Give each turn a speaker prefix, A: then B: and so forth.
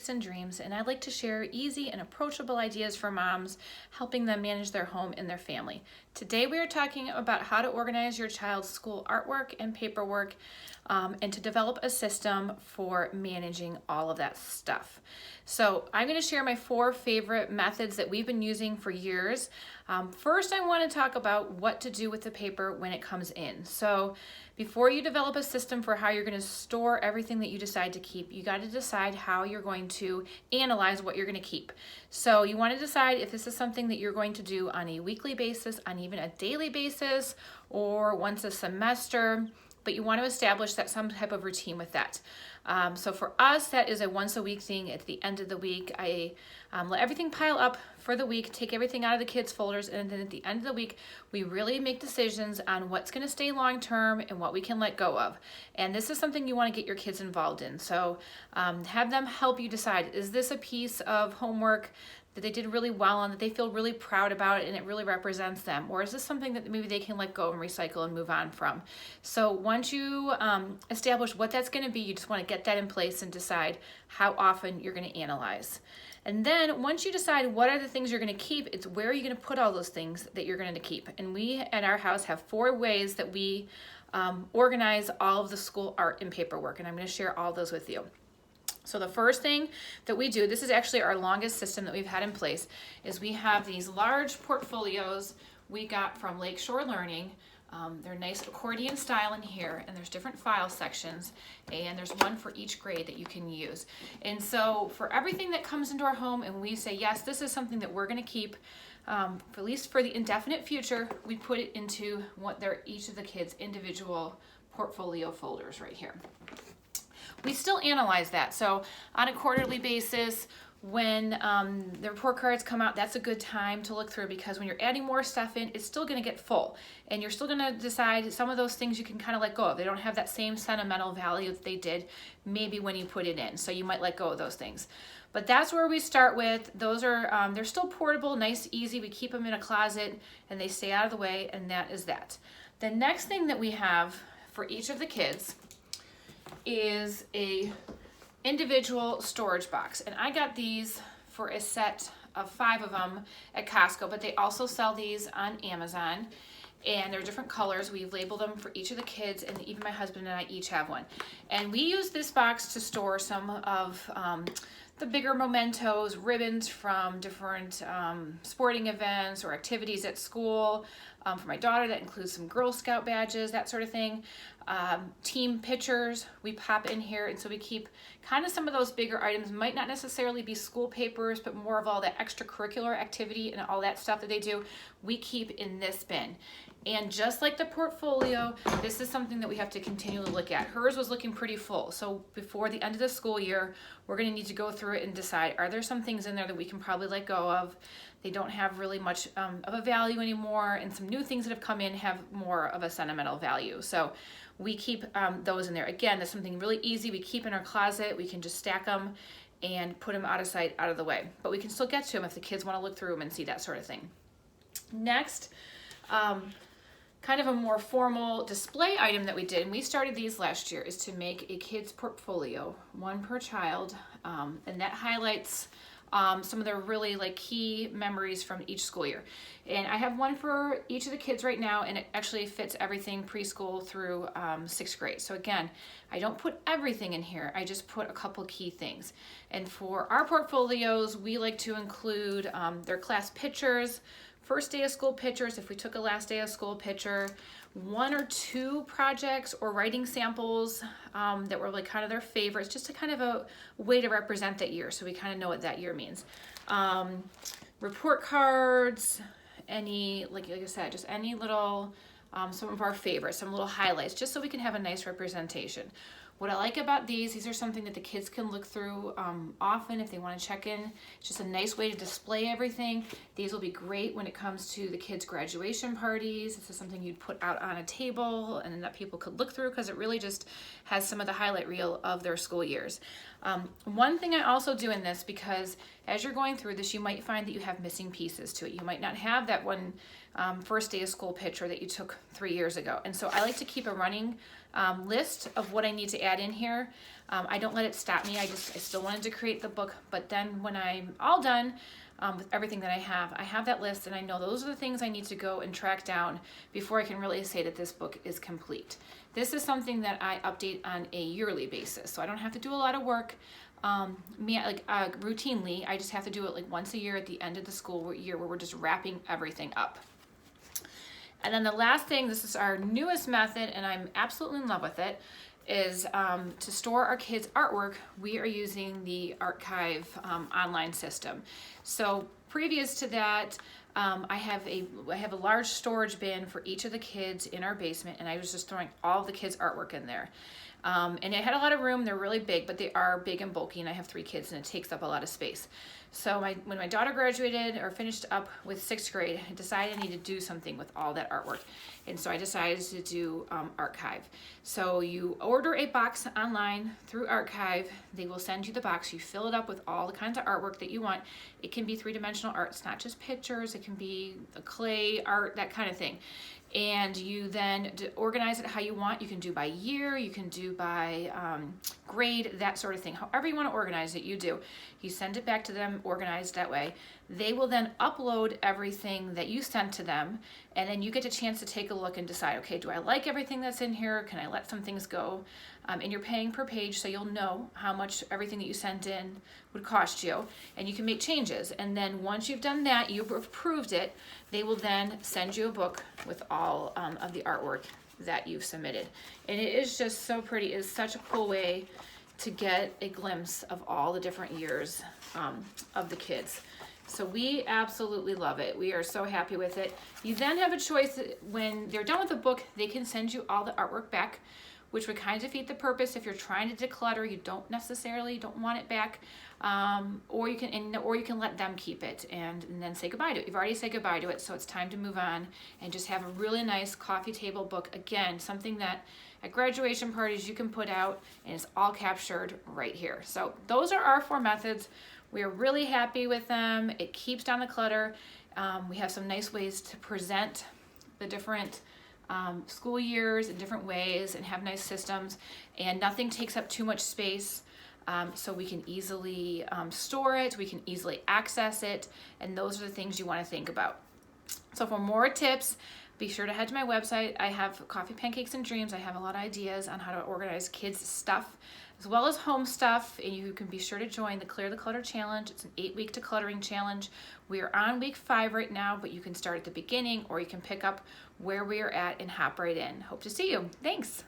A: hopes and dreams, and I'd like to share easy and approachable ideas for moms, helping them manage their home and their family. Today we are talking about how to organize your child's school artwork and paperwork, and to develop a system for managing all of that stuff. So I'm going to share my 4 favorite methods that we've been using for years. First, I want to talk about what to do with the paper when it comes in. So before you develop a system for how you're going to store everything that you decide to keep, you got to decide how you're going to analyze what you're going to keep. So you want to decide if this is something that you're going to do on a weekly basis, on even a daily basis, or once a semester. But you want to establish that some type of routine with that. So for us, that is a once a week thing. At the end of the week, I let everything pile up for the week, take everything out of the kids' folders, and then at the end of the week, we really make decisions on what's going to stay long term and what we can let go of. And this is something you want to get your kids involved in. So have them help you decide, is this a piece of homework that they did really well on, that they feel really proud about and it really represents them? Or is this something that maybe they can let go and recycle and move on from? So once you establish what that's going to be, you just want to get that in place and decide how often you're going to analyze. And then once you decide what are the things you're going to keep, it's where are you going to put all those things that you're going to keep. And we at our house have 4 ways that we organize all of the school art and paperwork, and I'm going to share all those with you. So the first thing that we do, this is actually our longest system that we've had in place, is we have these large portfolios we got from Lakeshore Learning. They're nice accordion style in here, and there's different file sections, and there's one for each grade that you can use. And so for everything that comes into our home and we say, yes, this is something that we're going to keep, for at least for the indefinite future, we put it into what they're each of the kids' individual portfolio folders right here. We still analyze that. So on a quarterly basis, when the report cards come out, that's a good time to look through, because when you're adding more stuff in, it's still going to get full. And you're still going to decide some of those things you can kind of let go of. They don't have that same sentimental value that they did maybe when you put it in. So you might let go of those things. But that's where we start with. Those are, they're still portable, nice, easy. We keep them in a closet and they stay out of the way, and that is that. The next thing that we have for each of the kids is a individual storage box, and I got these for a set of 5 of them at Costco, but they also sell these on Amazon, and they're different colors. We've labeled them for each of the kids, and even my husband and I each have one. And we use this box to store some of the bigger mementos, ribbons from different sporting events or activities at school. For my daughter, that includes some Girl Scout badges, that sort of thing. Team pictures we pop in here, and so we keep kind of some of those bigger items. Might not necessarily be school papers, but more of all that extracurricular activity and all that stuff that they do, we keep in this bin. And just like the portfolio, this is something that we have to continually look at. Hers was looking pretty full, so before the end of the school year, we're going to need to go through it and decide, are there some things in there that we can probably let go of? They don't have really much of a value anymore, and some new things that have come in have more of a sentimental value. So we keep those in there. Again, that's something really easy. We keep in our closet. We can just stack them and put them out of sight, out of the way. But we can still get to them if the kids want to look through them and see that sort of thing. Next, kind of a more formal display item that we did, and we started these last year, is to make a kid's portfolio, 1 per child, and that highlights some of their really key memories from each school year. And I have one for each of the kids right now, and it actually fits everything preschool through 6th grade. So again, I don't put everything in here, I just put a couple key things. And for our portfolios, we like to include their class pictures, first day of school pictures, if we took a last day of school picture, 1 or 2 projects or writing samples that were kind of their favorites, just to kind of a way to represent that year, so we kind of know what that year means. Report cards, any, like I said, just any little, some of our favorites, some little highlights, just so we can have a nice representation. What I like about these are something that the kids can look through often if they want to check in. It's just a nice way to display everything. These will be great when it comes to the kids' graduation parties. This is something you'd put out on a table and that people could look through, because it really just has some of the highlight reel of their school years. One thing I also do in this, because as you're going through this, you might find that you have missing pieces to it. You might not have that one first day of school picture that you took 3 years ago. And so I like to keep a running list of what I need to add in here. I don't let it stop me. I still wanted to create the book, but then when I'm all done with everything that I have that list, and I know those are the things I need to go and track down before I can really say that this book is complete. This is something that I update on a yearly basis, so I don't have to do a lot of work routinely. I just have to do it like once a year at the end of the school year where we're just wrapping everything up. And then the last thing, this is our newest method, and I'm absolutely in love with it, is to store our kids' artwork. We are using the archive online system. So previous to that, I have a large storage bin for each of the kids in our basement, and I was just throwing all of the kids' artwork in there. And it had a lot of room. They're really big, but they are big and bulky, and I have 3 kids, and it takes up a lot of space. So when my daughter graduated or finished up with 6th grade, I decided I needed to do something with all that artwork. And so I decided to do Archive. So you order a box online through Archive. They will send you the box. You fill it up with all the kinds of artwork that you want. It can be 3-dimensional art. It's not just pictures. It can be a clay art, that kind of thing. And you then organize it how you want. You can do by year, you can do by grade, that sort of thing. However you want to organize it, you do. You send it back to them organized that way. They will then upload everything that you sent to them, and then you get a chance to take a look and decide, okay, do I like everything that's in here? Can I let some things go? And you're paying per page, so you'll know how much everything that you sent in would cost you, and you can make changes. And then once you've done that, you've approved it, they will then send you a book with all of the artwork that you've submitted. And it is just so pretty. It's such a cool way to get a glimpse of all the different years of the kids. So we absolutely love it. We are so happy with it. You then have a choice. When they're done with the book, they can send you all the artwork back, which would kind of defeat the purpose. If you're trying to declutter, you don't want it back, or you can let them keep it and then say goodbye to it. You've already said goodbye to it, so it's time to move on and just have a really nice coffee table book. Again, something that at graduation parties you can put out, and it's all captured right here. So those are our 4 methods. We are really happy with them. It keeps down the clutter. We have some nice ways to present the different school years in different ways and have nice systems, and nothing takes up too much space, so we can easily store it, we can easily access it, and those are the things you want to think about. So for more tips, be sure to head to my website. I have Coffee, Pancakes, and Dreams. I have a lot of ideas on how to organize kids' stuff as well as home stuff, and you can be sure to join the Clear the Clutter Challenge. It's an 8-week decluttering challenge. We are on week 5 right now, but you can start at the beginning, or you can pick up where we are at and hop right in. Hope to see you. Thanks.